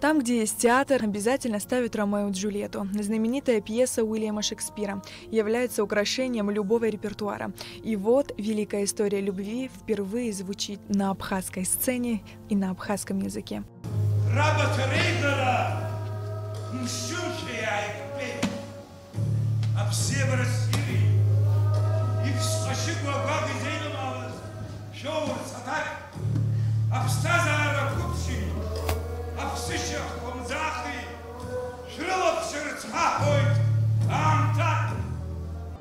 Там, где есть театр, обязательно ставят Ромео и Джульетту. Знаменитая пьеса Уильяма Шекспира является украшением любого репертуара. И вот великая история любви впервые звучит на абхазской сцене и на абхазском языке.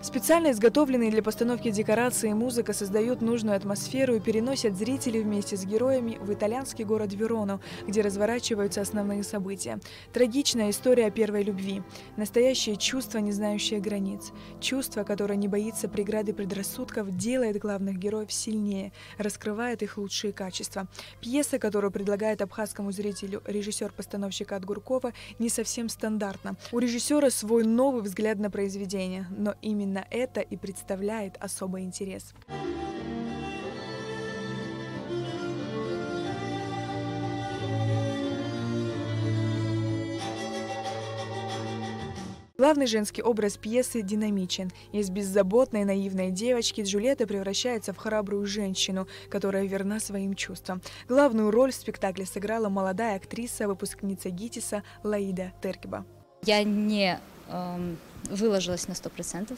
Специально изготовленные для постановки декорации и музыка создают нужную атмосферу и переносят зрителей вместе с героями в итальянский город Верону, где разворачиваются основные события. Трагичная история о первой любви. Настоящее чувство, не знающее границ. Чувство, которое не боится преград и предрассудков, делает главных героев сильнее, раскрывает их лучшие качества. Пьеса, которую предлагает абхазскому зрителю режиссер-постановщик Ад Гуркова, не совсем стандартна. У режиссера свой новый взгляд на произведение, но именно это и представляет особый интерес. Главный женский образ пьесы динамичен. Из беззаботной наивной девочки Джульетта превращается в храбрую женщину, которая верна своим чувствам. Главную роль в спектакле сыграла молодая актриса, выпускница ГИТИСа Лаида Теркиба. Я не выложилась на 100%.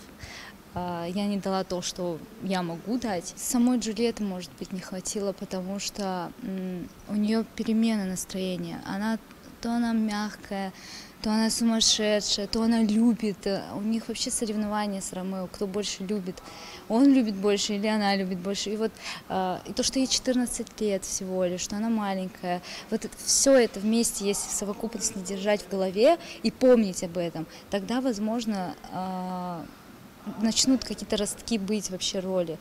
Я не дала то, что я могу дать. Самой Джульетты, может быть, не хватило, потому что у нее перемена настроения. То она мягкая, то она сумасшедшая, то она любит. У них вообще соревнования с Ромео, кто больше любит. Он любит больше или она любит больше. И вот и то, что ей 14 лет всего лишь, что она маленькая. Вот все это вместе, если совокупность держать в голове и помнить об этом, тогда, возможно, начнут какие-то ростки быть вообще роли.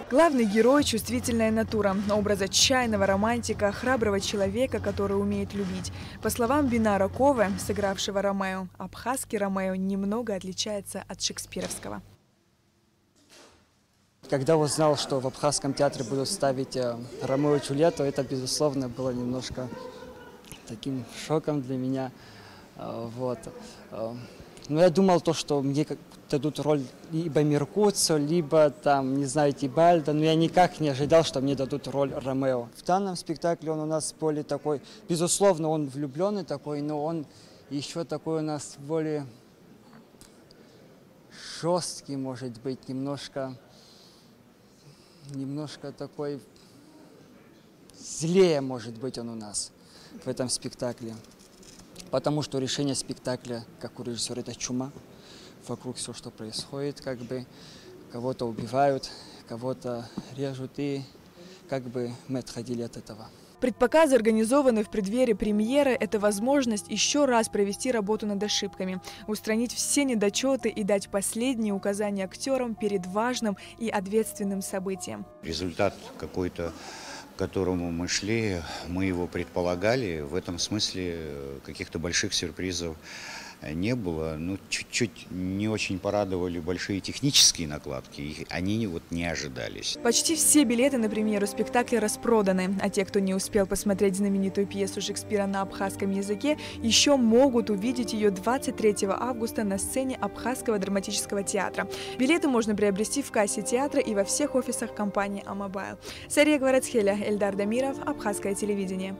Главный герой – чувствительная натура, образ отчаянного романтика, храброго человека, который умеет любить. По словам Бинара Ковы, сыгравшего Ромео, абхазский Ромео немного отличается от шекспировского. Когда узнал, что в Абхазском театре будут ставить Ромео и Джульетту, это, безусловно, было немножко таким шоком для меня. Вот. Но я думал, что мне дадут роль либо Меркуцио, либо, там, не знаю, Тибальдо, но я никак не ожидал, что мне дадут роль Ромео. В данном спектакле он у нас более такой, безусловно, он влюбленный такой, но он еще такой у нас более жесткий, может быть, немножко такой злее, может быть, он у нас в этом спектакле. Потому что решение спектакля, как у режиссера, это чума. Вокруг все, что происходит, как бы кого-то убивают, кого-то режут, и как бы мы отходили от этого. Предпоказы, организованные в преддверии премьеры, это возможность еще раз провести работу над ошибками, устранить все недочеты и дать последние указания актерам перед важным и ответственным событием. Результат какой-то, к которому мы шли, мы его предполагали. В этом смысле каких-то больших сюрпризов не было. Ну, чуть-чуть не очень порадовали большие технические накладки, и они вот не ожидались. Почти все билеты на премьеру спектакля распроданы, а те, кто не успел посмотреть знаменитую пьесу Шекспира на абхазском языке, еще могут увидеть ее 23 августа на сцене Абхазского драматического театра. Билеты можно приобрести в кассе театра и во всех офисах компании Амобайл. Сария Гварацхеля, Эльдар Дамиров, Абхазское телевидение.